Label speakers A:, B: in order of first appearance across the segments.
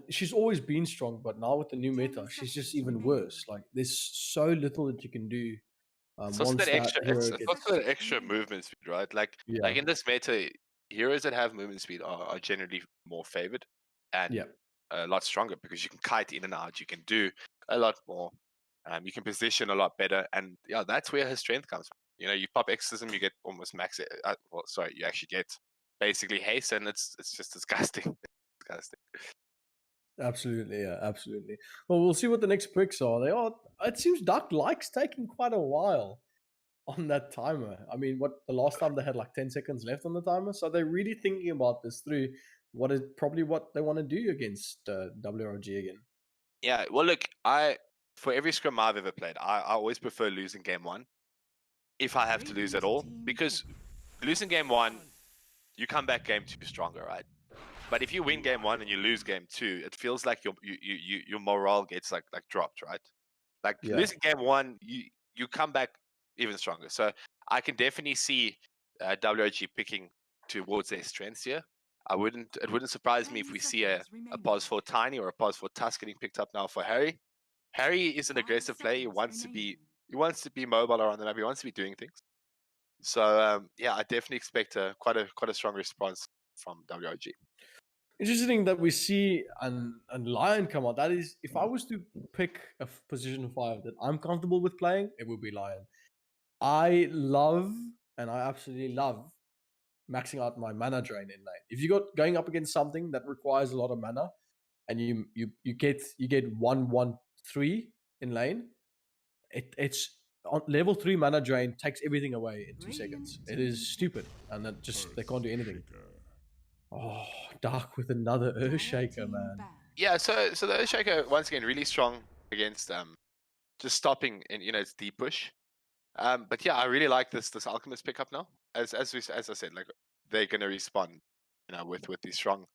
A: she's always been strong, but now with the new meta, she's just even worse. Like there's so little that you can do
B: It's also
A: once
B: that
A: that
B: extra.
A: hero
B: It's
A: gets.
B: also that extra movement speed, right? Like
A: Yeah,
B: in this meta, heroes that have movement speed are generally more favored and
A: yeah.
B: a lot stronger because you can kite in and out. You can do a lot more. You can position a lot better, and yeah, that's where her strength comes from. You know, you pop exorcism, you get almost max. Well, sorry, you actually get basically haste, and it's just disgusting. Disgusting.
A: Absolutely, yeah, absolutely. Well, we'll see what the next picks are. They are. It seems Duck likes taking quite a while on that timer. I mean, what the last time they had like 10 seconds left on the timer, so they're really thinking about this through. What is probably what they want to do against WRG again.
B: Yeah. Well, look, I for every scrim I've ever played, I always prefer losing game one if I have to lose at all because losing game one, you come back game two stronger, right? But if you win game one and you lose game two, it feels like your morale gets like dropped, right? Like
A: Yeah,
B: losing game one, you come back even stronger. So I can definitely see WOG picking towards their strengths here. It wouldn't surprise me if we see a pause for Tiny or a pause for Tusk getting picked up now for Harry. Harry is an aggressive player. He wants to be mobile around the map. He wants to be doing things. So yeah, I definitely expect quite a strong response from WOG.
A: interesting that we see an Lion come out. That is, if I was to pick a position five that I'm comfortable with playing, it would be Lion. I love and I absolutely love maxing out my mana drain in lane. If you got going up against something that requires a lot of mana, and you get 1-1-3 in lane, it's on level 3 mana drain takes everything away in 2 seconds. It is stupid, and that just they can't do anything. Oh, Dark with another Earthshaker, man.
B: Yeah, so the Earthshaker once again really strong against just stopping in its deep push. But yeah, I really like this Alchemist pickup now. As I said, like they're gonna respond, with these strong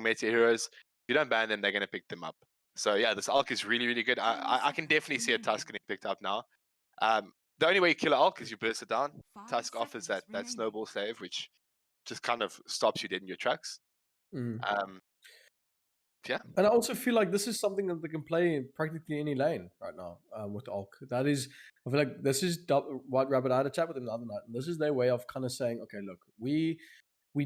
B: meta heroes. If you don't ban them, they're gonna pick them up. So yeah, this Alch is really really good. I can definitely see a Tusk getting picked up now. The only way you kill an Alch is you burst it down. Tusk offers that snowball save, which just kind of stops you dead in your tracks.
A: Mm.
B: Um, yeah,
A: And I also feel like this is something that they can play in practically any lane right now with Ulk. That is, I feel like this is White Rabbit. I had a chat with him the other night, and this is their way of kind of saying, okay, look, we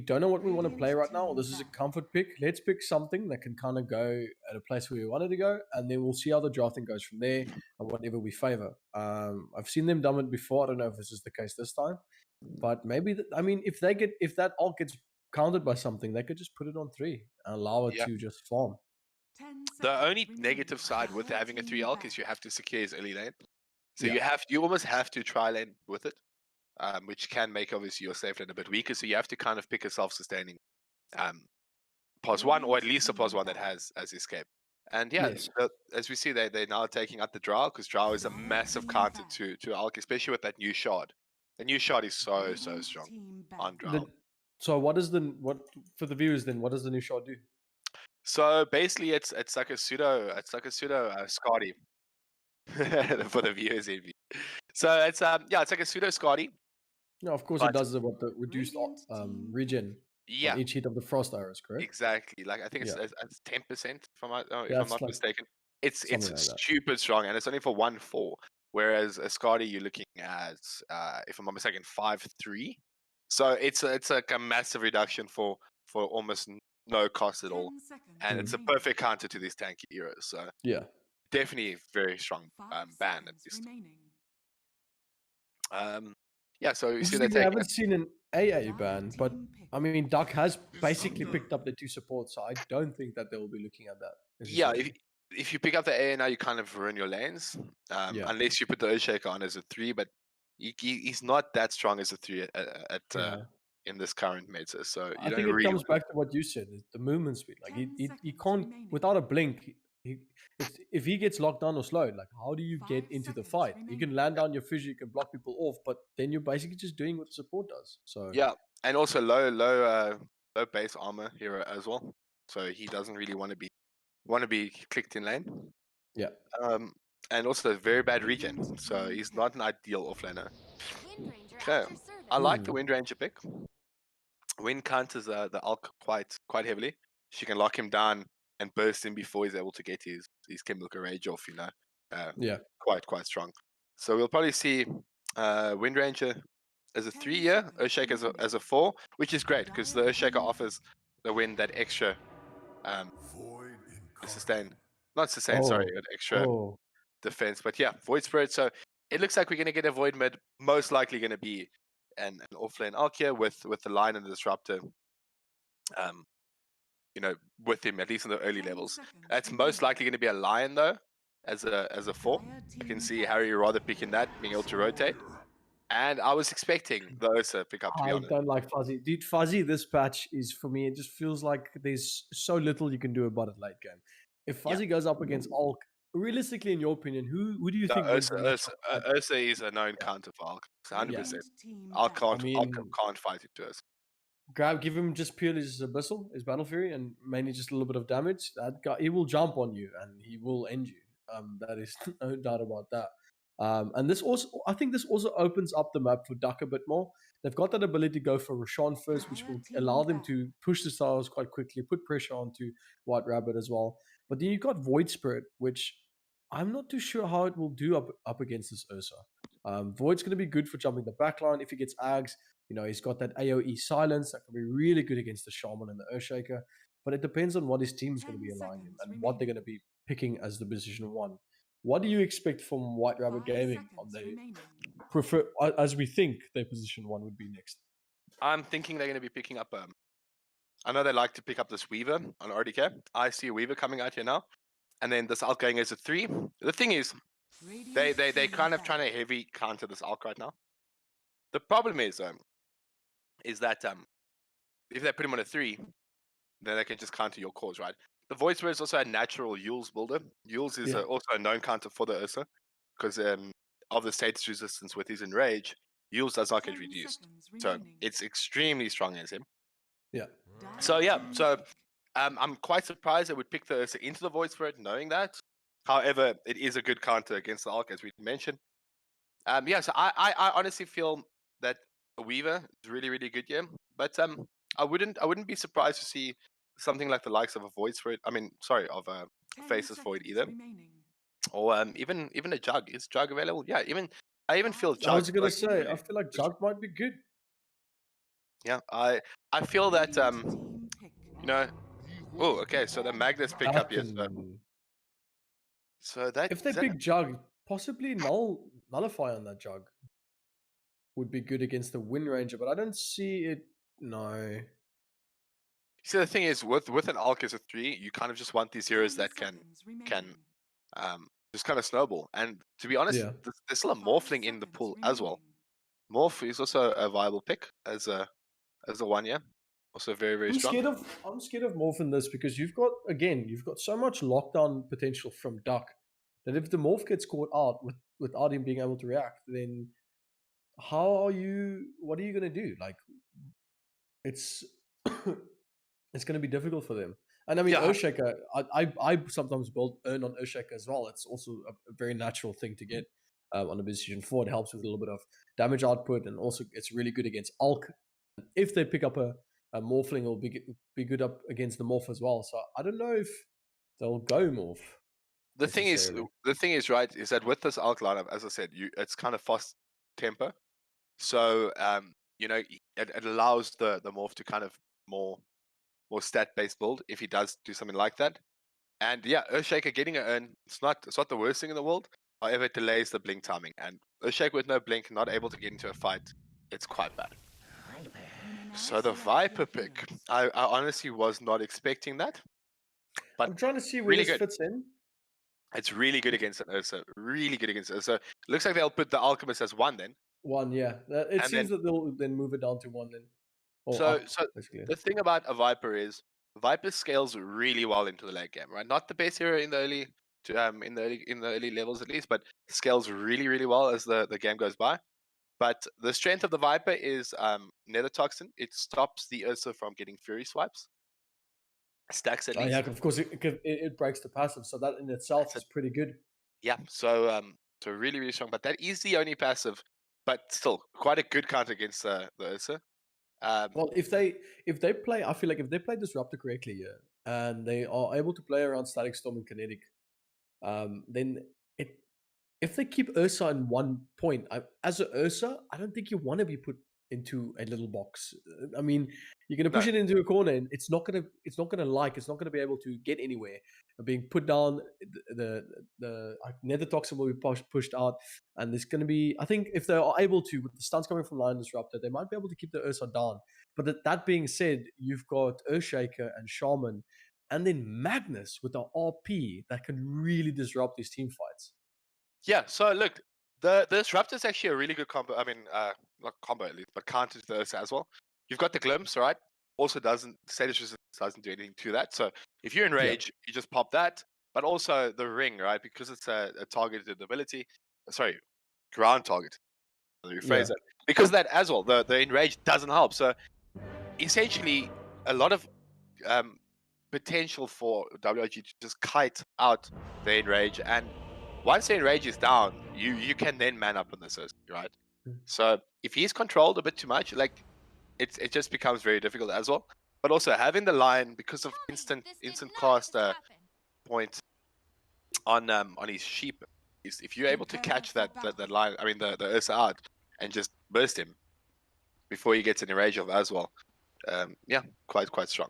A: don't know what we want to play right now. This is a comfort pick. Let's pick something that can kind of go at a place where we wanted to go, and then we'll see how the drafting goes from there and whatever we favor. I've seen them done it before. I don't know if this is the case this time, but maybe I mean, if that Ulk gets countered by something, they could just put it on 3 and allow it
B: yeah.
A: to just farm.
B: The only negative side with having a 3 Alch is you have to secure his early lane. So
A: Yeah.
B: you almost have to try lane with it, which can make obviously your safe lane a bit weaker. So you have to kind of pick a self-sustaining pos one, or at least a pos one that has as escape. And yeah,
A: Yes.
B: as we see, they're now taking out the Drow because Drow is a massive counter to Alch, especially with that new shard. The new shard is so strong on Drow.
A: So what for the viewers then? What does the new shot do?
B: So basically, it's like a pseudo Scotty for the viewers in view. So it's like a pseudo Scotty,
A: No, of course it
B: but
A: does the reduced regen on
B: yeah,
A: each hit of the frost arrows, correct?
B: exactly. Like I think
A: Yeah,
B: it's 10% if I'm
A: that's
B: not
A: like
B: mistaken. It's
A: something like that.
B: stupid strong, and it's only for 1-4. Whereas a Scotty, you're looking at if I'm not mistaken 5-3. So it's like a massive reduction for almost no cost at all, and it's a perfect counter to these tanky heroes. So
A: Yeah.
B: definitely very strong ban at least. Yeah, so you see they're
A: Interestingly, I
B: taking
A: haven't seen an AA ban, but I mean, Duck has basically picked up the 2 supports, so I don't think that they will be looking at that
B: yeah,
A: necessarily.
B: if you pick up the A now, you kind of ruin your lanes,
A: Yeah,
B: unless you put the Earthshaker on as a 3. But he's not that strong as a 3
A: yeah.
B: in this current meta, so you
A: I
B: don't
A: think it
B: really.
A: comes back to what you said, the movement speed. Like he can't without a blink. If he gets locked down or slowed, like how do you get into the fight? You can land down your fissure, you can block people off, but then you're basically just doing what the support does. So
B: Yeah, and also low base armor hero as well, so he doesn't really want to be clicked in lane.
A: yeah,
B: Um, and also very bad regen, so he's not an ideal offlaner. Okay, I like the
A: mm,
B: Wind Ranger pick. Wind counters the Alk quite heavily. She can lock him down and burst in before he's able to get his chemical rage off.
A: Yeah.
B: Quite strong. So we'll probably see Wind Ranger as a 3-year, Earthshaker as a 4, which is great because the Earthshaker offers the Wind that extra sustain, not sustain, sorry,
A: Oh.
B: an extra
A: Oh.
B: defense. But yeah, Void Spirit. So it looks like we're going to get a Void mid, most likely going to be an offlane Arc here with the Lion and the Disruptor. With him at least in the early levels. That's most likely going to be a Lion though, as a 4. I can see Harry rather picking that, being able to rotate. And I was expecting the Ursa pick up, to be
A: I
B: honest.
A: don't like Fuzzy. Dude, Fuzzy, this patch is for me, it just feels like there's so little you can do about it late game. If Fuzzy goes up against Ulk, realistically, in your opinion, who do you
B: No,
A: think wins in this?
B: Ursa is a known counter for Alk. 100%. Alk
A: I
B: can't,
A: mean,
B: can't fight it to Ursa.
A: give him just purely his Abyssal, his Battle Fury, and mainly just a little bit of damage. That guy, he will jump on you and he will end you. That is no doubt about that. And this also, I think this also opens up the map for Duck a bit more. They've got that ability to go for Rashawn first, which will allow them to push the stars quite quickly, put pressure onto White Rabbit as well. But then you've got Void Spirit, which I'm not too sure how it will do up against this Ursa. Void's going to be good for jumping the backline if he gets Ags. He's got that AoE silence that can be really good against the Shaman and the Earthshaker. But it depends on what his team's going to be allowing him and what they're going to be picking as the position 1. What do you expect from White Rabbit Gaming on the prefer as we think their position 1 would be next?
B: I'm thinking they're going to be picking up. I know they like to pick up this Weaver on RDK. I see a Weaver coming out here now, and then this Alk going as a 3. The thing is, they kind of trying to heavy counter this Alk right now. The problem is that if they put him on a 3, then they can just counter your cores, right? The Void Spirit is also a natural Yules builder. Yules is also a known counter for the Ursa because of the status resistance with his Enrage, Yules does not get reduced. So it's extremely strong as him.
A: Yeah.
B: So I'm quite surprised they would pick the Ursa into the Void Spirit knowing that. However, it is a good counter against the Alk, as we mentioned. So I honestly feel that a Weaver is really, really good here. But I wouldn't be surprised to see something like the likes of a Void Spirit. Of a Faceless Void either. Or even a Jug. Is Jug available? Yeah, I even feel Jug.
A: I was gonna say, I feel like Jug might be good.
B: Yeah, I feel that Oh, okay. So the Magnus pick up here. So that
A: if they pick Jug, possibly Nullify on that Jug would be good against the Wind Ranger, but I don't see it. No.
B: See, the thing is, with an Alk as a 3, you kind of just want these heroes that can just kind of snowball. And to be honest, there's still a Morphling in the pool as well. Morph is also a viable pick as a 1-year. Also very, very strong.
A: I'm scared of Morph in this because you've got so much lockdown potential from Duck that if the Morph gets caught out without him being able to react, then what are you going to do? Like, it's it's going to be difficult for them. And I mean, Earthshaker, I sometimes earn on Earthshaker as well. It's also a very natural thing to get on a position 4. It helps with a little bit of damage output, and also it's really good against Ulk. If they pick up a Morphling, it'll be good up against the Morph as well. So I don't know if they'll go Morph.
B: The thing is, right, is that with this Alk lineup, as I said, it's kind of fast tempo. So it allows the Morph to kind of more stat-based build if he does do something like that. And yeah, Earthshaker getting an earn, it's not the worst thing in the world. However, it delays the blink timing. And Earthshaker with no blink, not able to get into a fight, it's quite bad. So the Viper pick, I honestly was not expecting that. But
A: I'm trying to see where this fits in.
B: It's really good against an Ursa. Really good against Ursa. Looks like they'll put the Alchemist as 1 then.
A: 1, yeah. It seems that they'll then move it down to 1 then.
B: So the thing about a Viper is Viper scales really well into the late game, right? Not the best hero in the early levels at least, but scales really, really well as the game goes by. But the strength of the Viper is Nether Toxin. It stops the Ursa from getting Fury swipes. Stacks at least.
A: Yeah, of course it breaks the passive, so that in itself is pretty good.
B: Yeah, so really, really strong. But that is the only passive, but still quite a good counter against the Ursa.
A: Well, if they play, I feel like if they play Disruptor correctly, and they are able to play around Static Storm and Kinetic, then it if they keep Ursa in one point, as a Ursa, I don't think you want to be put into a little box. I mean, you're gonna
B: No.
A: push it into a corner, and it's not gonna be able to get anywhere. Being put down, the Nether Toxin will be pushed out, and there's gonna be. I think if they are able to, with the stuns coming from Lion Disruptor, they might be able to keep the Ursa down. But that being said, you've got Earthshaker and Shaman, and then Magnus with the RP that can really disrupt these team fights.
B: Yeah, so look, the Disruptor is actually a really good combo. I mean, not combo at least, but counter to the Ursa as well. You've got the Glimpse, right? Also doesn't status resistance doesn't do anything to that. So if you're in rage, you just pop that. But also the ring, right? Because it's a targeted ability. Sorry, ground target. Let me rephrase that. Because of that as well, the enrage doesn't help. So essentially, a lot of potential for WRG to just kite out the enrage, and once the enrage is down, you can then man up on the Cersei, right? So if he's controlled a bit too much, like it just becomes very difficult as well. But also having the line because of instant cast point on his sheep is if you're able to catch that line, I mean the Ursa out and just burst him before he gets an enrage of as well. Yeah, quite strong.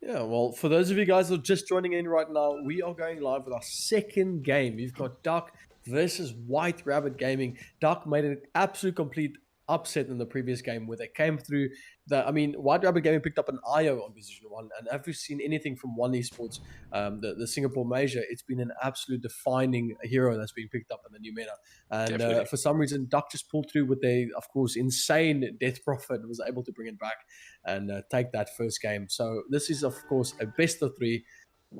A: Yeah, well, for those of you guys who are just joining in right now, we are going live with our second game. You've got Duck versus White Rabbit Gaming. Duck made an absolute complete upset in the previous game where they came through. White Rabbit Gaming picked up an IO on Position 1, and have we seen anything from One Esports, the Singapore major? It's been an absolute defining hero that's been picked up in the new meta. And for some reason, Duck just pulled through with a, of course, insane Death Prophet, was able to bring it back and take that first game. So this is, of course, a best of 3.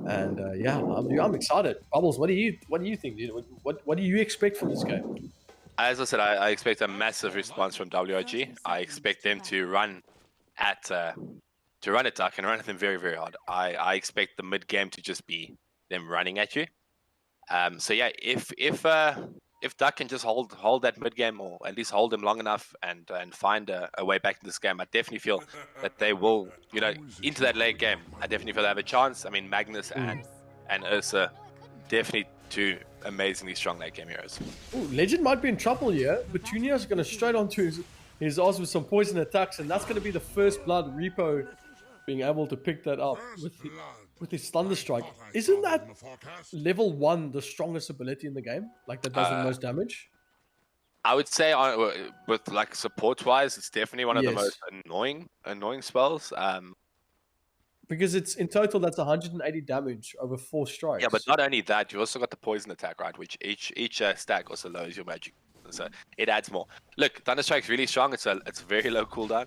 A: And I'm excited. Bubbles, what do you think, dude? What do you expect from this game?
B: As I said, I expect a massive response from WRG. I expect them to run at Duck and run at them very, very hard. I expect the mid game to just be them running at you. So yeah, if Duck can just hold that mid game, or at least hold him long enough and find a way back in this game, I definitely feel that they will, into that late game. I definitely feel they have a chance. I mean, Magnus and Ursa, definitely 2 amazingly strong late game heroes.
A: Ooh, Legend might be in trouble here. Petunia's going to straight onto his ass with some poison attacks, and that's going to be the first blood. Repo being able to pick that up with his Thunderstrike. Isn't that level 1 the strongest ability in the game? Like, that does the most damage?
B: I would say, with like support-wise, it's definitely one of the most annoying spells.
A: Because it's in total, that's 180 damage over 4 strikes.
B: Yeah, but not only that, you also got the poison attack, right? Which each stack also lowers your magic, so it adds more. Look, Thunderstrike's really strong. It's a very low cooldown,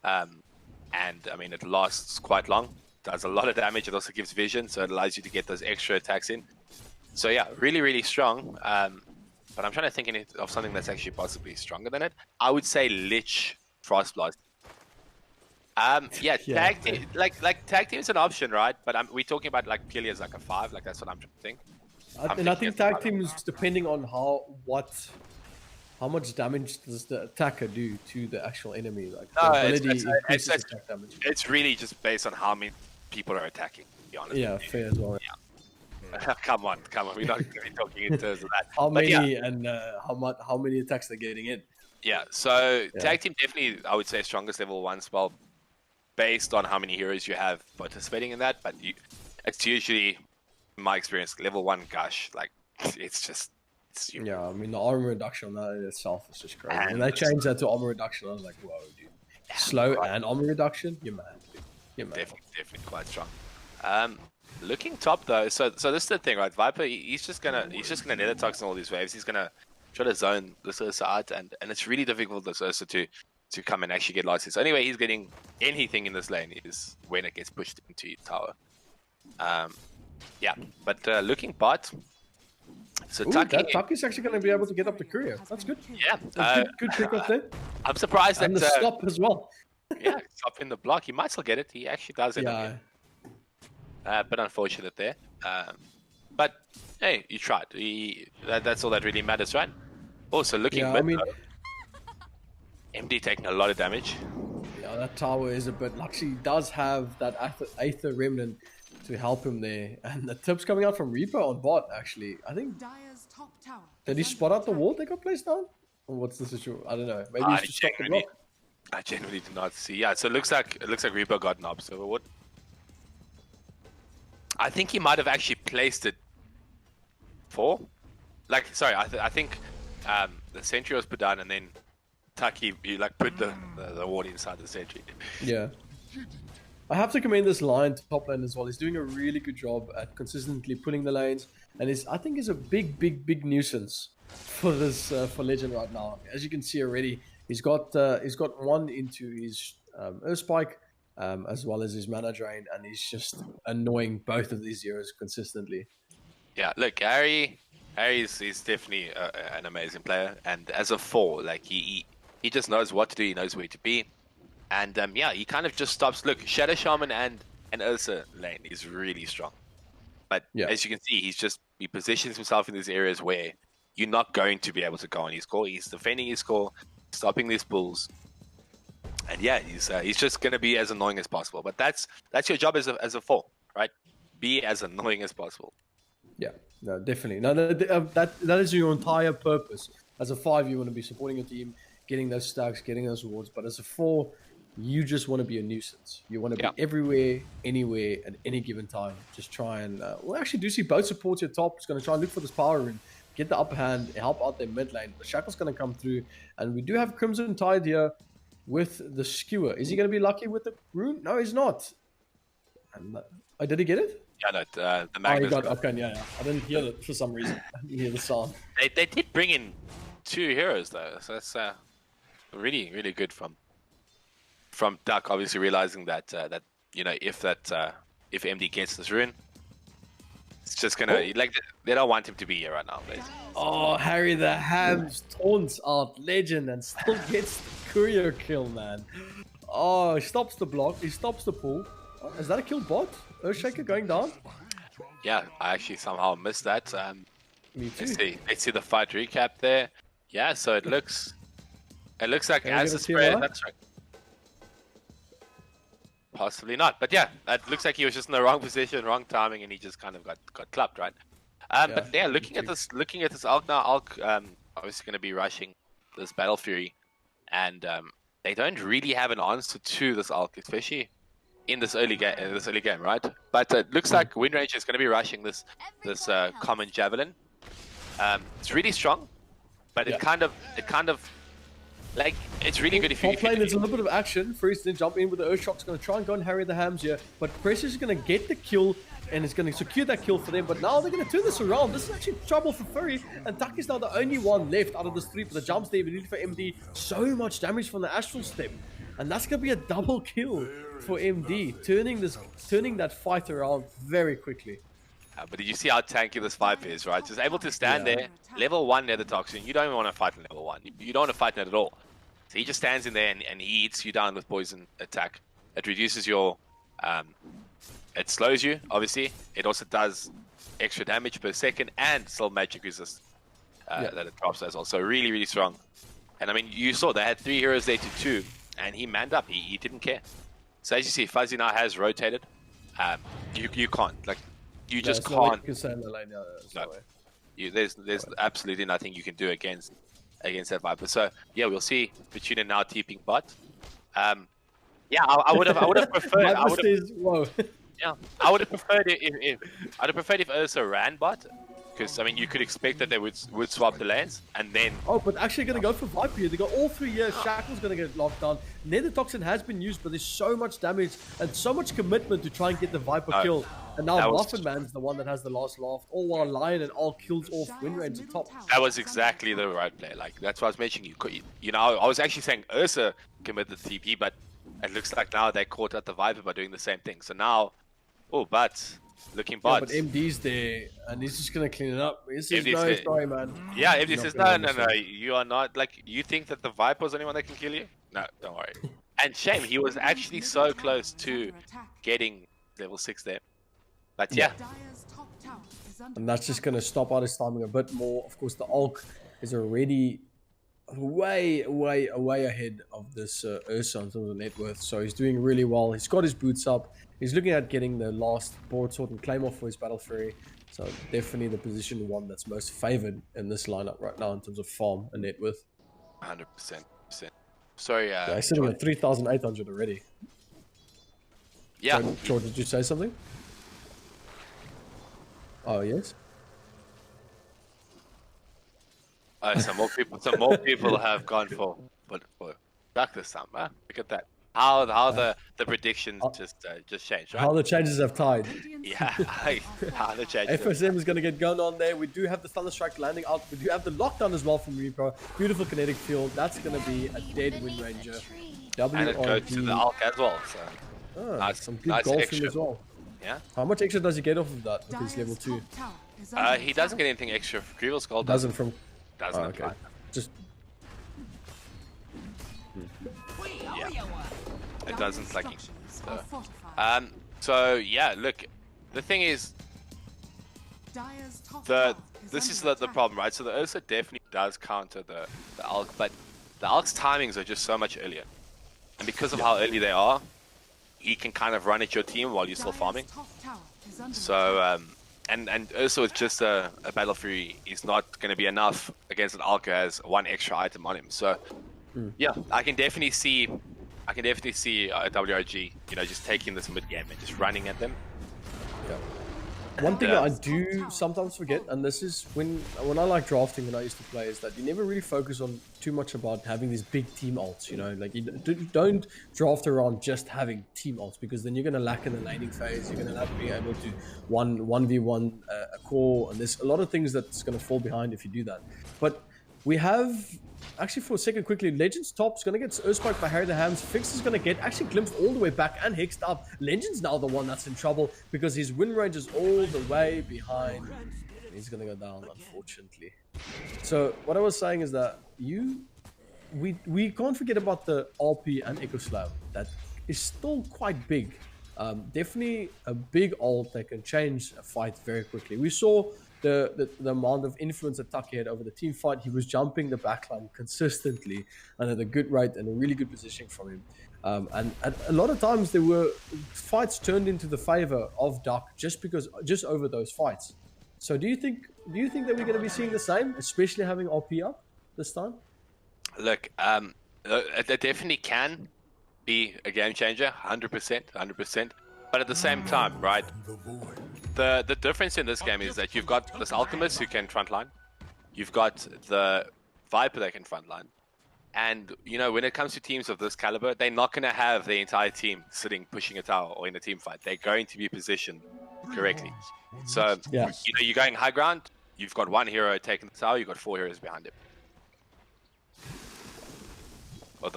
B: and I mean it lasts quite long. Does a lot of damage. It also gives vision, so it allows you to get those extra attacks in. So yeah, really strong. But I'm trying to think of something that's actually possibly stronger than it. I would say Lich Frostblast. Tag team, like tag team is an option, right? But we're talking about like purely as like a 5, like that's what I'm trying to think.
A: I think tag team is depending on how much damage does the attacker do to the actual enemy. Like attack damage.
B: It's really just based on how many people are attacking. To be honest.
A: Yeah, fair as well.
B: Yeah. Come on. We're not going to be talking in terms of that.
A: How many and how many attacks they're getting in?
B: Yeah. So tag team definitely, I would say, strongest level 1 spell, based on how many heroes you have participating in that. But it's usually, in my experience, level 1 gush. Like it's
A: yeah, I mean the armor reduction on that in itself is just crazy. And they changed that to armor reduction. I was like, whoa, dude. Slow and armor reduction? You're mad, dude. You're mad.
B: Definitely quite strong. Looking top though, so this is the thing, right? Viper, he's just gonna Nether Toxin all these waves. He's gonna try to zone this Ursa out, and it's really difficult for this Ursa to come and actually get losses. So anyway, he's getting anything in this lane is when it gets pushed into his tower. But looking bot. So
A: Tuck is actually going to be able to get up the courier. That's good.
B: Yeah,
A: good pick up there.
B: I'm surprised
A: and
B: that
A: the stop as well.
B: Yeah, stop in the block. He might still get it. He actually does it. Yeah. But unfortunate there. But hey, you tried. That's all that really matters, right? Also looking mid, MD taking a lot of damage.
A: Yeah, that tower is a bit lucky. He does have that Aether Remnant to help him there. And the tips coming out from Reaper on bot, actually. I think, did he spot out the wall that got placed down? Or what's the situation? I don't know. Maybe he's just stopped the block.
B: I genuinely did not see. Yeah, so it looks like Reaper got an observer ward. I think he might have actually placed it like, sorry, I think the sentry was put down and then Taki, you like put the ward inside the sentry.
A: Yeah. I have to commend this line top lane as well. He's doing a really good job at consistently pulling the lanes, and I think he's a big nuisance for this for Legend right now. As you can see already, he's got one into his Earth Spike as well as his mana drain, and he's just annoying both of these heroes consistently.
B: Yeah, look, Harry's definitely an amazing player, and as a 4, like he just knows what to do, he knows where to be. And yeah, he kind of just stops. Look, Shadow Shaman and Ursa lane is really strong. But as you can see, he positions himself in these areas where you're not going to be able to go on his core. He's defending his core, stopping these pulls. And yeah, he's just going to be as annoying as possible. But that's your job as a 4, right? Be as annoying as possible.
A: Yeah, no, definitely. No, that is your entire purpose. As a 5, you want to be supporting your team, getting those stacks, getting those rewards. But as a 4, you just want to be a nuisance. You want to be everywhere, anywhere, at any given time. Just try and... well, actually, DUC both supports your top. It's going to try and look for this power rune, get the upper hand, help out their mid lane. The Shackle's going to come through. And we do have Crimson Tide here with the Skewer. Is he going to be lucky with the rune? No, he's not. And, did he get it?
B: Yeah, no, the Magnus.
A: Oh, he got okay, yeah. I didn't hear it for some reason. I didn't hear the sound.
B: They did bring in 2 heroes, though. So that's really, really good from DUC, obviously realizing that you know, if MD gets this rune, it's just gonna like they don't want him to be here right now. Basically.
A: Oh, Harry the Hams taunts out Legend and still gets the courier kill, man. Oh, he stops the block, he stops the pull. Oh, is that a kill bot? Earthshaker going down?
B: Yeah, I actually somehow missed that.
A: Me too.
B: Let's see the fight recap there. Yeah, so it looks like as a spray. That's right. Possibly not, but yeah, it looks like he was just in the wrong position, wrong timing, and he just kind of got clapped, right? But yeah, looking at this Alk now, Alk obviously going to be rushing this Battle Fury, and they don't really have an answer to this Alk, especially in this early game, right? But it looks like Windranger is going to be rushing this common Javelin. It's really strong, but it kind of like, it's really good if you...
A: Top lane, there's a little bit of action. Freeze then jump in with the Earthshock's going to try and go and harry the Hams here. But Precious is going to get the kill and is going to secure that kill for them. But now they're going to turn this around. This is actually trouble for Furry. And Duck is now the only one left out of this 3. But the jumps there, immediately for MD. So much damage from the Astral Step. And that's going to be a double kill for MD. Turning that fight around very quickly.
B: But did you see how tanky this Viper is, right? Just able to stand there, level 1 Nether Toxin. You don't even want to fight in level 1. You don't want to fight in it at all. So he just stands in there and he eats you down with poison attack. It reduces your... it slows you, obviously. It also does extra damage per second and still magic resist that it drops as well. So really, really strong. And I mean, you saw they had 3 heroes there to 2, and he manned up. He didn't care. So as you see, Fuzzy now has rotated. You can't. Like, you just can't.
A: You can stay in the lane,
B: there's absolutely nothing you can do against that Viper. So yeah, we'll see Fortuna now TPing bot. Yeah, I would have preferred. Yeah, I would have preferred if Ursa ran bot, because I mean you could expect that they would swap the lanes and then.
A: Oh, but actually going to go for Viper here. They got all 3 years. Shackle's going to get locked down. Nether Toxin has been used, but there's so much damage and so much commitment to try and get the Viper kill. And now Muffin Man's the one that has the last laugh, all while Lion and all kills off Windranger at top.
B: That was exactly the right play. Like, that's what I was mentioning. You know, I was actually saying Ursa committed the TP, but it looks like now they caught out the Viper by doing the same thing. So now, but looking bot.
A: Yeah, but MD's there, and he's just going to clean it up. He says, no, sorry, man.
B: Yeah, MD says, no, you are not, like, you think that the Viper's the only one that can kill you? No, don't worry. And shame, he was actually so close to getting level 6 there. But yeah.
A: And that's just going to stop out his timing a bit more. Of course, the Ulk is already way ahead of this Ursa in terms of net worth. So he's doing really well. He's got his boots up. He's looking at getting the last broadsword and claymore for his battle fury. So definitely the position one that's most favored in this lineup right now in terms of farm and net worth.
B: 100%. Sorry,
A: Yeah, he's sitting at 3,800 already.
B: Yeah.
A: So, George, did you say something? Oh yes.
B: Some more people have gone for duck this time, huh? Look at that. How the predictions just changed, right?
A: How the changes have tied.
B: Yeah, how the changes.
A: FSM is going to get going on there. We do have the Thunderstrike landing out. We do have the lockdown as well from Repro. Beautiful kinetic field. That's going to be a dead Wind Ranger.
B: And it goes to the Alk as well. So
A: some good golfing as well.
B: Yeah.
A: How much extra does he get off of that with his level 2?
B: He doesn't get anything extra. Grievous Gold
A: doesn't from.
B: Doesn't apply.
A: Just.
B: Yeah. It doesn't like. So yeah, look. The thing is, this is the problem, right? So the Ursa definitely does counter the Alk, but the Alk's timings are just so much earlier, and because of how early they are, he can kind of run at your team while you're still farming. So and Ursa with just a battle fury is not going to be enough against an Alk who has one extra item on him. So yeah, I can definitely see WRG, just taking this mid game and just running at them.
A: Yeah. One thing I do sometimes forget, and this is when I like drafting and I used to play, is that you never really focus on too much about having these big team ults. Like you don't draft around just having team ults, because then you're going to lack in the laning phase. You're going to not be able to 1v1 a core, and there's a lot of things that's going to fall behind if you do that. But we have. Actually, for a second, quickly, Legends top's going to get Earthspike by Harry the Hams. Fix is going to get actually glimpsed all the way back and hexed up. Legends now the one that's in trouble because his win range is all the way behind. He's going to go down, unfortunately. So what I was saying is that we can't forget about the RP and Echo Slam. That is still quite big. Definitely a big ult that can change a fight very quickly. We saw the amount of influence that Tucky had over the team fight. He was jumping the backline consistently and at a good rate and a really good positioning from him. And a lot of times there were fights turned into the favor of Duck just over those fights. So do you think that we're going to be seeing the same, especially having RP up this time?
B: Look, it definitely can be a game changer, 100%. But at the same time, right? The difference in this game is that you've got this Alchemist who can frontline. You've got the Viper that can frontline. And, when it comes to teams of this caliber, they're not going to have the entire team sitting, pushing a tower or in a team fight. They're going to be positioned correctly. So, you're going high ground. You've got one hero taking the tower. You've got 4 heroes behind him. Well,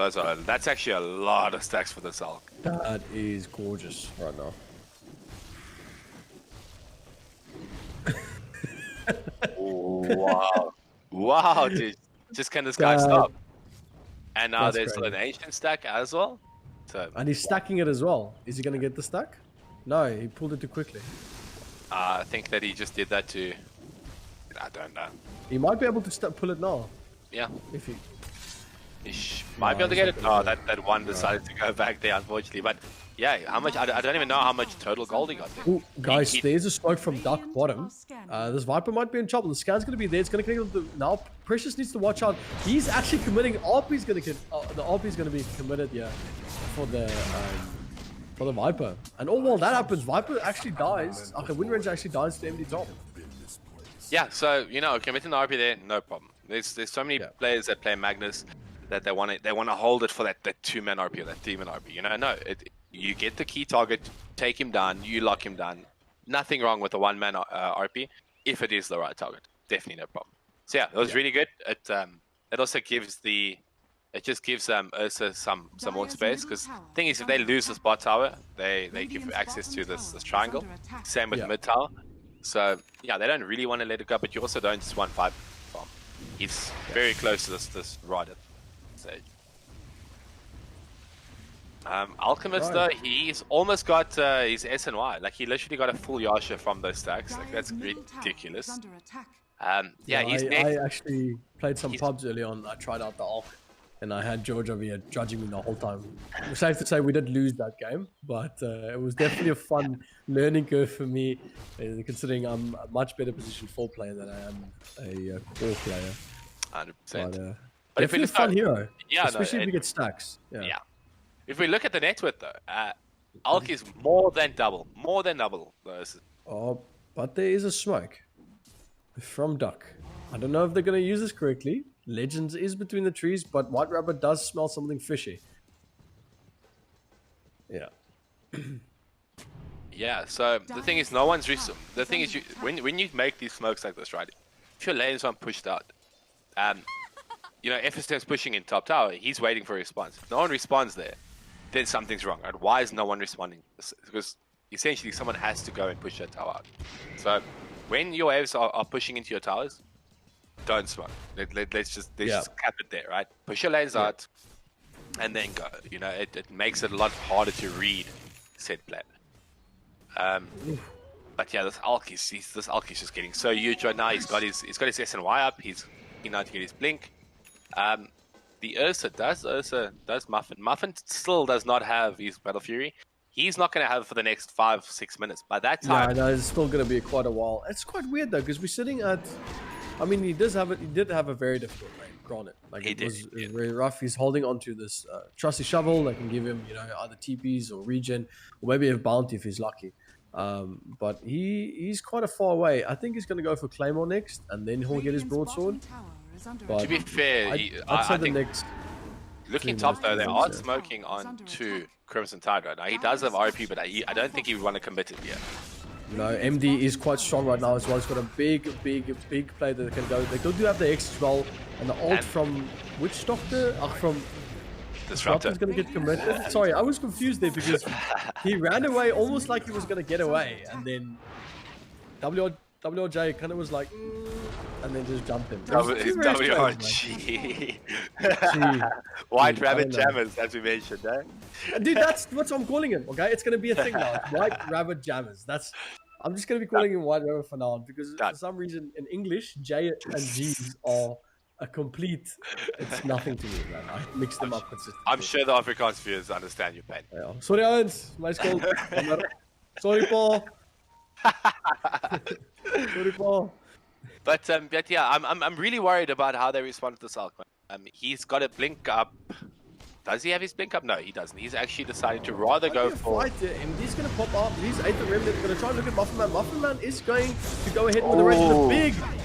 B: that's actually a lot of stacks for this Alk.
A: That is gorgeous right now.
B: Wow, dude. Just can this guy stop? And now there's
A: crazy.
B: an ancient stack as well. So,
A: and he's stacking it as well. Is he going to get the stack? No, he pulled it too quickly.
B: I think that he just did that to... I don't know.
A: He might be able to pull it now.
B: Yeah.
A: If he...
B: might be able to get it. Oh, that one decided to go back there, unfortunately. But yeah, how much? I don't even know how much total gold he got there.
A: Ooh, guys, there's a smoke from Duck bottom. This Viper might be in trouble. The scan's going to be there. It's going to connect with the... Now, Precious needs to watch out. He's actually committing. RP's going to get... the RP's going to be committed, yeah, for the Viper. And all while that happens, Viper actually dies. Okay, Wind Ranger actually dies to MD top.
B: Yeah, so, committing the RP there, no problem. There's so many players that play Magnus that they want to hold it for that 2-man RP or that 3-man RP. You get the key target, take him down, you lock him down. Nothing wrong with the 1-man RP if it is the right target. Definitely no problem. So yeah, it was really good. It also gives Ursa some more space, because the thing is, if they lose this bot tower, they give access to this triangle. Same with mid tower. So yeah, they don't really want to let it go, but you also don't just want 5 farm. He's very close to this rod at stage. Alchemist though, he's almost got his SNY. Like, he literally got a full Yasha from those stacks. Like, that's ridiculous. Yeah, he's
A: I
B: next.
A: actually played some pubs early on. I tried out the ARC, and I had George over here judging me the whole time. It's safe to say we did lose that game, but it was definitely a fun learning curve for me, considering I'm a much better position 4 player than I am a core player.
B: 100%.
A: But definitely a fun hero,
B: yeah,
A: especially if we get stacks.
B: Yeah. If we look at the net worth though, Alk is more than double those.
A: Oh, but there is a smoke from Duck. I don't know if they're going to use this correctly. Legends is between the trees, but White Rabbit does smell something fishy. Yeah.
B: Yeah, so the thing is, no one's the thing is, when you make these smokes like this, right? If your lanes aren't pushed out, you know, FSM's pushing in top tower, he's waiting for a response. If no one responds there, then something's wrong, right? Why is no one responding? Because essentially someone has to go and push that tower out. So when your waves are pushing into your towers, don't smoke. Let's just cap it there, right? Push your lanes out and then go. You know, it makes it a lot harder to read said plan. But yeah, this Alk is just getting so huge right now. He's got his SNY up. He's now to get his blink. The Ursa does Muffin. Muffin still does not have his Battle Fury. He's not going to have it for the next 5-6 minutes. By that time,
A: no, it's still going to be quite a while. It's quite weird though, because we're sitting at. I mean, he did have a very difficult lane. Granted, like it was very rough. He's holding on to this trusty shovel that can give him, you know, either TPs or regen, or maybe a bounty if he's lucky. But he's quite a far away. I think he's going to go for Claymore next, and then he'll get his broadsword. But
B: to be fair,
A: I'd say the next.
B: Looking top though, they are smoking on to Crimson Tide right now. He does have RP, but I don't think he would want to commit it yet.
A: No, MD is quite strong right now as well. He's got a big play that can go. They do have the X as well, and the ult from which doctor? From
B: Disruptor.
A: Is going to get committed. Sorry, I was confused there because he ran away almost like he was going to get away, and then WRJ kind of was like, and then just jumped him.
B: WRG. White Rabbit Jammers, as we mentioned, eh?
A: Dude, that's what I'm calling him, okay? It's going to be a thing now. White Rabbit Jammers. I'm just going to be calling him White Rabbit for now, because for some reason in English, J and G's are a complete, it's nothing to me, man. I mix them up consistently.
B: I'm sure the Afrikaans viewers understand your pain.
A: Yeah. Sorry, Owens. My school. Sorry, Paul. Sorry, Paul.
B: But yeah, I'm really worried about how they respond to this Alk. He's got a blink up. Does he have his blink up? No, he doesn't. He's actually decided to rather go for.
A: MD's going to pop up. He's 8th remnant. Going to try and look at Muffin Man. Muffin Man is going to go ahead with the rest of the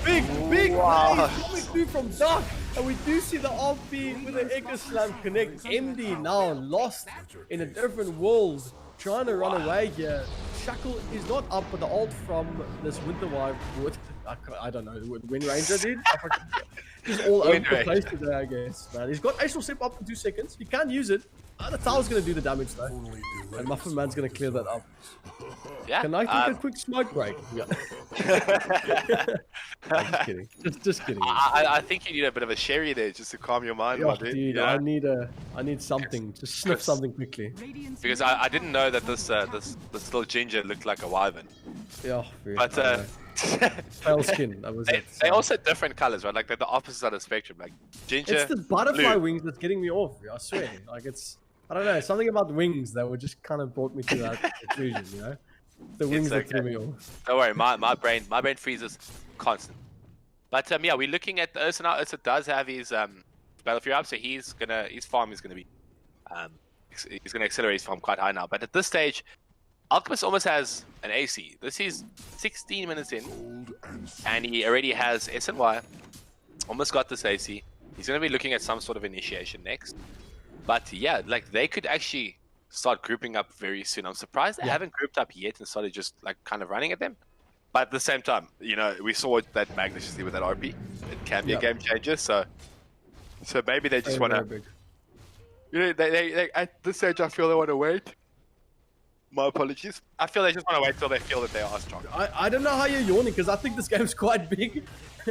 A: big play coming through from Dark. And we do see the RP with the Echo Slam connect. MD now lost in a different world, trying to run away here. Shackle is not up, but the ult from this Winter Wife would. I don't know, Wind Ranger, dude. Just all over the place today, I guess. Man, he's got Astral Step up in 2 seconds. He can use it. The tower's going to do the damage, though. And Muffin Man's going to clear that up.
B: Yeah.
A: Can I take a quick smoke break? Yeah. I'm just kidding. Just kidding.
B: I think you need a bit of a sherry there just to calm your mind,
A: my dude. Yeah. I need something. Just sniff something quickly.
B: Because I didn't know that this little ginger looked like a wyvern.
A: Yeah.
B: But
A: pale skin. That was it.
B: They also different colors, right? Like they're the opposites of the spectrum. Like ginger.
A: It's the butterfly wings that's getting me off. I swear. Like it's. I don't know. Something about wings that would just kind of brought me to that conclusion. You know. The wings that threw me off.
B: Don't worry, my brain freezes constant. But yeah, we're looking at Ursa now. Ursa does have his Battle Fury up, so his farm is gonna be he's gonna accelerate his farm quite high now. But at this stage, Alchemist almost has an AC. This is 16 minutes in, and he already has SNY. Almost got this AC. He's gonna be looking at some sort of initiation next. But yeah, like they could actually start grouping up very soon. I'm surprised they haven't grouped up yet and started just like kind of running at them. But at the same time, you know, we saw that Magnus just did with that RP. It can be a game changer. So maybe they just want to. You know, they at this stage, I feel they want to wait. My apologies. I feel they just want to wait till they feel that they are strong.
A: I don't know how you're yawning because I think this game's quite big.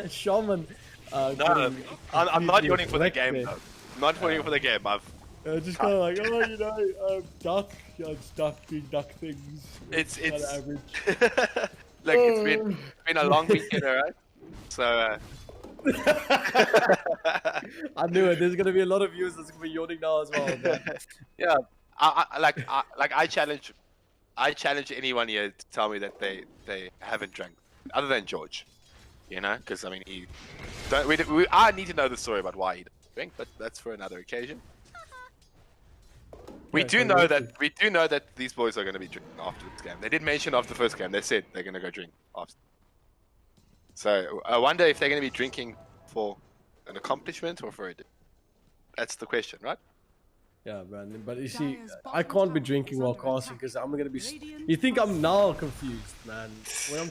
A: Shaman.
B: No, I'm not yawning for the game. Though. I'm not yawning for the game.
A: Just kind of like, oh, you know, duck, it's duck, doing duck things.
B: It's
A: average.
B: Look, it's been a long weekend, alright? So
A: I knew it. There's gonna be a lot of viewers that's gonna be yawning now as well. Man.
B: yeah, I challenge anyone here to tell me that they haven't drank, other than George, you know, because I mean I need to know the story about why he didn't drink, but that's for another occasion. We do know that these boys are going to be drinking after this game. They did mention after the first game. They said they're going to go drink after. So I wonder if they're going to be drinking for an accomplishment or for it. That's the question, right?
A: Yeah, man. But you see, I can't be drinking while casting because I'm gonna be. You think I'm now confused, man? When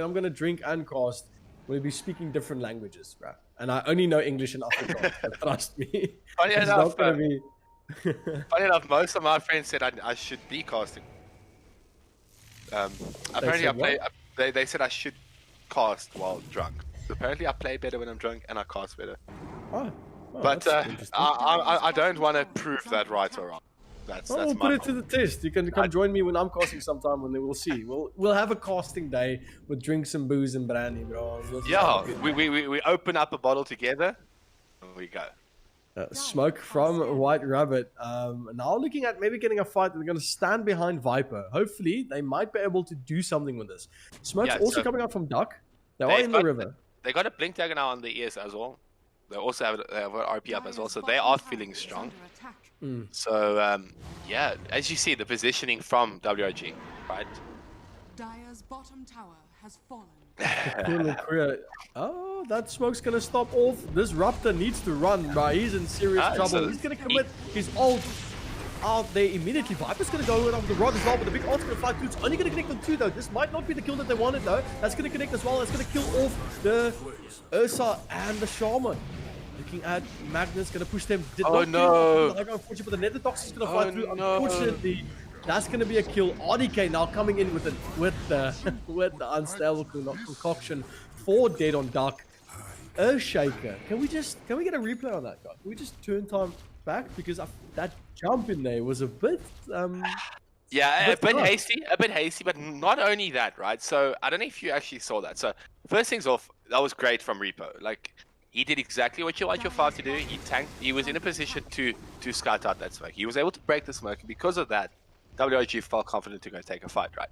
A: I'm gonna drink and cast, we'll be speaking different languages, bro. And I only know English and Afrikaans. So trust me.
B: Funny
A: It's
B: enough,
A: not gonna be.
B: funny enough, most of my friends said I should be casting. Apparently, they said I should cast while drunk. So apparently, I play better when I'm drunk and I cast better.
A: Oh,
B: but I don't want to prove that right or wrong.
A: We'll put it to the test. You can come join me when I'm casting sometime, and then we'll see. We'll have a casting day with drinks and booze and brandy, bro.
B: Yeah, we open up a bottle together, and we go.
A: Smoke from White Rabbit. Now looking at maybe getting a fight. They're going to stand behind Viper. Hopefully, they might be able to do something with this. Smoke's also coming out from DUC. They are in the river.
B: They got a blink dagger now on the ES as well. They also have an RP up as well, so they are feeling strong. So yeah, as you see, the positioning from WRG, right?
C: Dire's bottom tower has fallen.
A: Oh, that smoke's gonna stop off. This Raptor needs to run, bro. He's in serious trouble. He's gonna commit his ult out there immediately. Viper's gonna go with the rod as well, but the big ult's gonna fly through. It's only gonna connect on 2 though. This might not be the kill that they wanted though. That's gonna connect as well. That's gonna kill off the Ursa and the Shaman. Looking at Magnus, gonna push them.
B: No!
A: Unfortunately, but the Nether Tox is gonna fly through. Unfortunately, that's gonna be a kill. RDK now coming in with the unstable concoction for Dead on Dark. Earthshaker. Can we get a replay on that guy? Can we just turn time back because that jump in there was a bit
B: yeah, a bit hasty, but not only that, right? So I don't know if you actually saw that. So first things off, that was great from Repo. Like he did exactly what you want your 5 to do. He tanked. He was in a position to scout out that smoke. He was able to break the smoke, and because of that, WRG felt confident to go take a fight, right?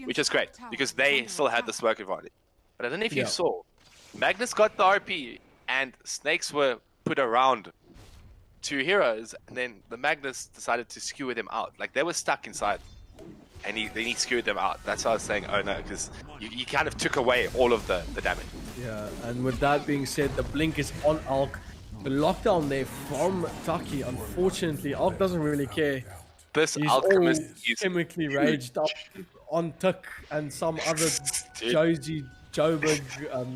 B: Which is great because they still had the smoke advantage. But I don't know if you saw, Magnus got the RP and snakes were put around 2 heroes, and then the Magnus decided to skewer them out. Like they were stuck inside, and he skewered them out. That's why I was saying, oh no, because you kind of took away all of the damage.
A: Yeah, and with that being said, the blink is on Alk. The lockdown there from Taki. Unfortunately, Alk doesn't really care.
B: This
A: He's
B: Alchemist
A: is chemically raged up on Tuck and some other Josie Joburg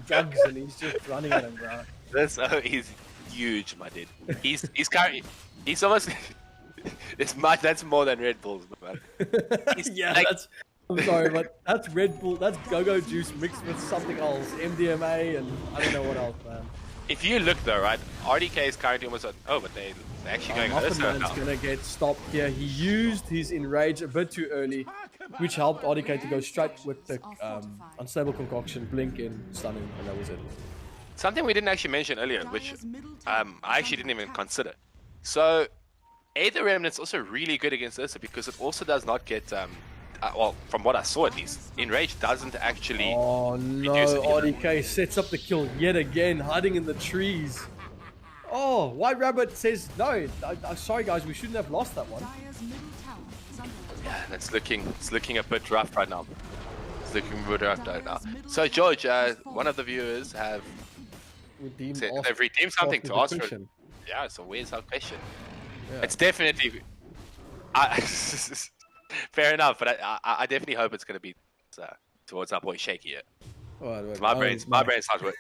A: drugs, and he's just running at him, bro.
B: He's huge, my dude. He's almost that's more than Red Bulls, man.
A: Yeah, like, I'm sorry, but that's Red Bull, that's go-go juice mixed with something else, MDMA, and I don't know what else, man.
B: If you look though, right, RDK is currently almost on, but they're actually going on this now.
A: Muffin Man's gonna get stopped here. He used his enrage a bit too early, which helped RDK to go straight with the unstable concoction, blink in, stunning, and that was it.
B: Something we didn't actually mention earlier, which I actually didn't even consider. So, Aether Remnant's also really good against Ursa because it also does not get, well, from what I saw at least, Enrage doesn't actually.
A: Oh no, RDK sets up the kill yet again, hiding in the trees. Oh, White Rabbit says no. Sorry guys, we shouldn't have lost that one.
B: Yeah, it's looking a bit rough right now. It's looking a bit rough right now. So George, one of the viewers have they've redeemed something to ask for. Yeah, so where's our question? Yeah. It's definitely fair enough, but I definitely hope it's going to be towards our boy Shaky here. My brain's not working.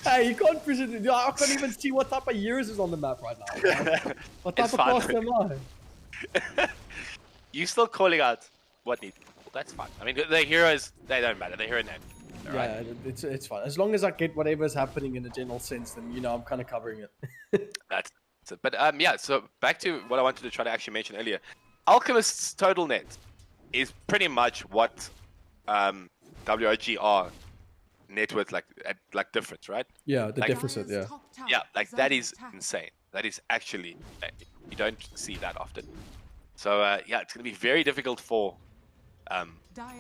A: Hey, you can't present. I can't even see what type of years is on the map right now. What type of class am I?
B: You still calling out what needs? Well, that's fine. I mean, the heroes, they don't matter. They're hero name.
A: Yeah, right? It's fine. As long as I get whatever's happening in a general sense, then I'm kind of covering it.
B: That's it. But yeah. So back to what I wanted to try to actually mention earlier. Alchemist's total net is pretty much what WRG are net worth like difference, right?
A: Yeah, the
B: Like-
A: deficit. Yeah.
B: Yeah, like that is insane. That is actually you don't see that often. So yeah, it's gonna be very difficult for the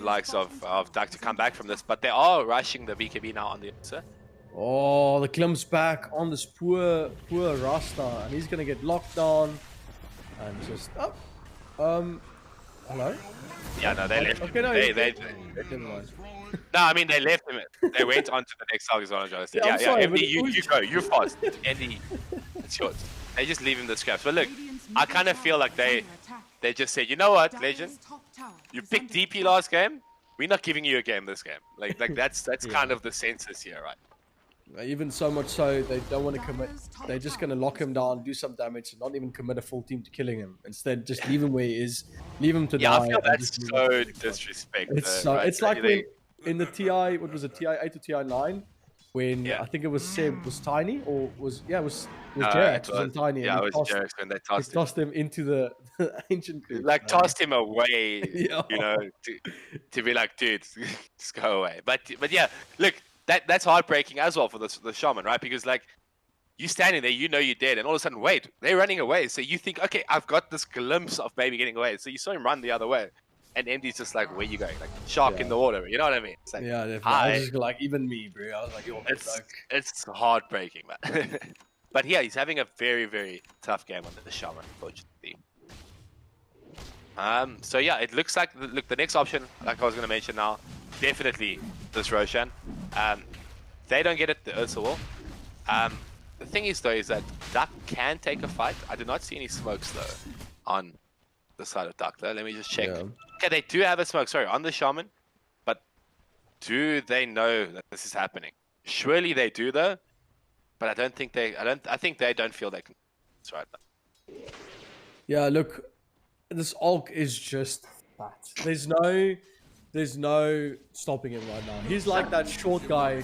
B: likes of DUC to come back from this, but they are rushing the BKB now on the answer.
A: Oh, the glimpse back on this poor Rasta, and he's gonna get locked down and just up. Hello?
B: Yeah, no, they left.
A: Okay, no,
B: They
A: never mind.
B: no, I mean they left him. They went on to the next target zone.
A: Yeah, I'm sorry,
B: yeah.
A: but
B: MD, you
A: who's-
B: go. You're fast. Andy, it's yours. They just leave him the scraps. But look, I kind of feel like they just said, you know what, Legend, you picked DP last game. We're not giving you a game this game. Like that's kind of the census here, right?
A: Even so much so, they don't want to commit. They're just going to lock him down, do some damage, and not even commit a full team to killing him. Instead, just leave him where he is. Leave him to
B: Yeah,
A: die.
B: I feel
A: and
B: that's
A: just move
B: so
A: on to the next one.
B: disrespectful.
A: It's so,
B: right?
A: it's like
B: They-
A: when in the TI, what was it, TI 8 to TI 9, when
B: Yeah.
A: I think it was Seb was Tiny, or was
B: No,
A: Jax
B: it
A: was on Tiny,
B: Yeah,
A: and
B: it was Jax when they
A: he
B: tossed him.
A: tossed him into the ancient group.
B: Like tossed him away,
A: Yeah.
B: you know, to be like, dude, just go away. But yeah, look, that's heartbreaking as well for the shaman, right? Because like you standing there, you know you're dead, and all of a sudden, wait, they're running away. So you think, okay, I've got this glimpse of maybe getting away. So you saw him run the other way, and MD's just like, where you going? Like shark in
A: Yeah.
B: the water, you know what I mean? It's like,
A: Yeah, definitely. I
B: hi.
A: was just like, even me, bro. I was like, yo,
B: It's heartbreaking, man. But yeah, he's having a very, very tough game on the shaman, unfortunately. So yeah, it looks like the next option, like I was gonna mention now, definitely this Roshan. They don't get it, the Ursa will. The thing is though, is that DUC can take a fight. I do not see any smokes though on the side of DUC though. Let me just check.
A: Yeah.
B: Okay, they do have a smoke, sorry, on the shaman, but do they know that this is happening? Surely they do though, but I think they don't feel they can. That's right.
A: Yeah, look, this Ulk is just fat. There's no stopping him right now. He's like that short guy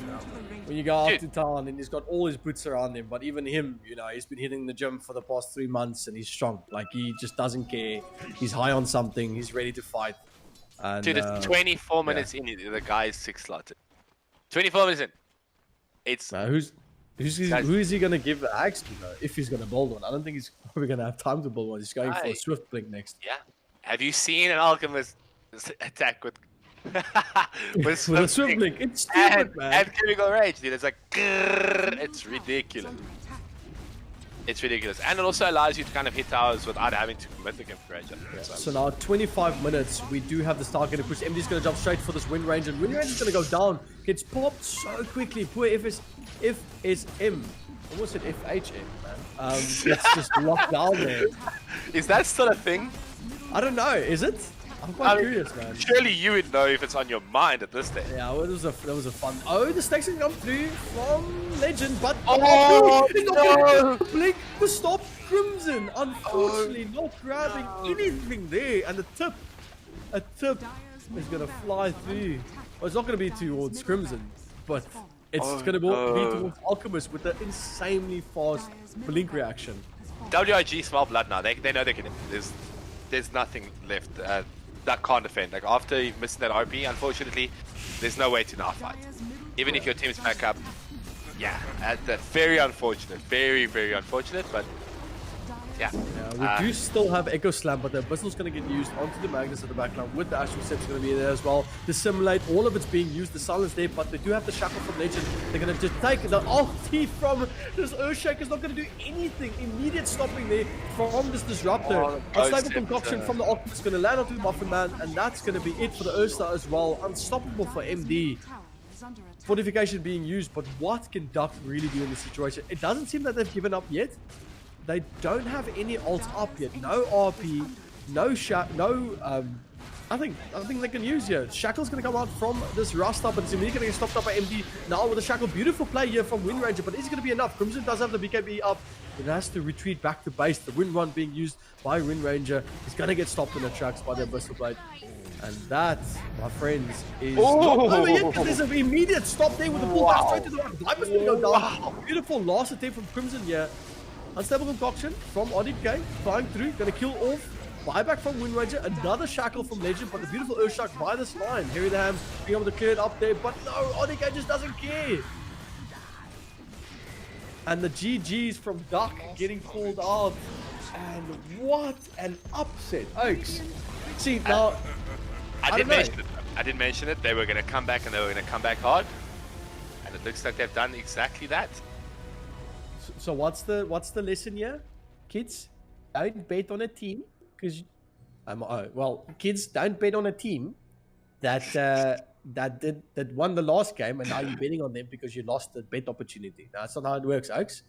A: when you go out to town and he's got all his boots around him. But even him, you know, he's been hitting the gym for the past 3 months and he's strong. Like he just doesn't care. He's high on something. He's ready to fight. And,
B: Dude, it's 24 minutes in. The guy is 6 slotted. 24 minutes in. It's
A: who is he gonna give the axe to though? If he's gonna build one, I don't think he's probably gonna have time to build one. He's going for a swift blink next.
B: yeah. Have you seen an alchemist attack with
A: With a swift blink? It's
B: and,
A: stupid, man.
B: and chemical rage, dude? It's like it's ridiculous. It's ridiculous, and it also allows you to kind of hit towers without having to commit the chemical rage.
A: So now 25 minutes, we do have the star getting pushed. MD's going to jump straight for this wind range, and wind range is going to go down. Gets popped so quickly. Poor FSM. Almost said FHM, man. Gets just locked down there.
B: Is that still a thing?
A: I don't know. Is it? I'm quite curious, man.
B: Surely you would know if it's on your mind at this stage.
A: Yeah, well, that was a fun. Oh, the stacks can come through from Legend, but
B: Oh,
A: he's not
B: no.
A: getting blink to stop Crimson. Unfortunately, not grabbing anything there, and a tip is gonna fly through. Well, it's not gonna be towards Crimson, but it's gonna be towards Alchemist with the insanely fast blink reaction.
B: WIG smell blood now. They know they can. There's nothing left that can't defend. Like after missing that RP, unfortunately, there's no way to now fight. Even if your team's back up, yeah, that's very unfortunate. Very, very unfortunate. But yeah,
A: We do still have Echo Slam, but the Abyssal's going to get used onto the Magnus at the background with the Astral Set's going to be there as well to simulate. All of it's being used, the silence there, but they do have the Shackle from Legend. They're going to just take the ulti from this Earthshaker's not going to do anything. Immediate stopping there from this Disruptor. Unstable Concoction from the Octopus is going to land onto the Muffin Man, and that's going to be it for the Earthstar as well. Unstoppable for MD. Fortification being used, but what can DUC really do in this situation? It doesn't seem that they've given up yet. They don't have any ults up yet. No RP, I think they can use here. Shackle's going to come out from this Rasta, but it's immediately going to get stopped up by MD. Now with the Shackle, beautiful play here from Wind Ranger, but is it going to be enough? Crimson does have the BKB up. It has to retreat back to base. The Wind Run being used by Wind Ranger is going to get stopped in the tracks by the Abyssal Blade. And that, my friends, is not over yet, because there's an immediate stop there with the pull back straight to the right. Diamond's going to go down. Beautiful last attempt from Crimson here. Unstable Concoction from RDK, flying through, going to kill off Buyback from Wind Ranger, another shackle from Legend, but the beautiful Urshak by this line. Harry the Hams being able to clear it up there, but no, ODK just doesn't care. And the GGs from DUC getting called out. And what an upset, Oaks. See, now,
B: I didn't mention it. They were going to come back and they were going to come back hard. And it looks like they've done exactly that.
A: So what's the lesson here, kids? Don't bet on a team because kids, don't bet on a team that won the last game and now you're betting on them because you lost the bet opportunity. That's not how it works, Oaks.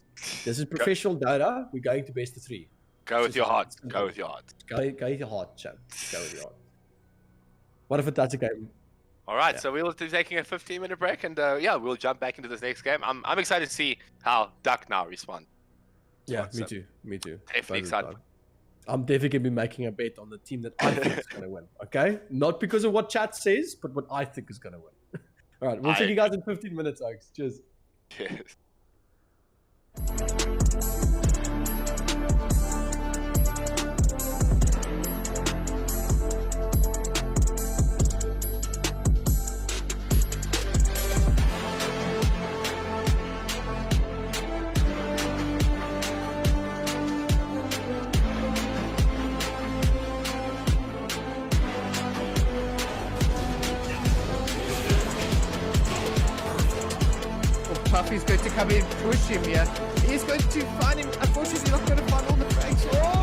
A: This is professional Dota. We're going to best of 3.
B: Go with your heart. Go with your heart.
A: Go with your heart, champ. Go with your heart. What if that's a game?
B: All right, so we'll be taking a 15-minute break, and yeah, we'll jump back into this next game. I'm excited to see how DUC now respond.
A: Yeah, me too. Me too.
B: Definitely excited.
A: I'm definitely going to be making a bet on the team that I think is going to win. Okay? Not because of what chat says, but what I think is going to win. All right, we'll see you guys in 15 minutes, Oaks. Cheers.
B: Cheers.
D: Puffy's going to come in, push him here. He's going to find him. Unfortunately, not going to find all the frags. Oh!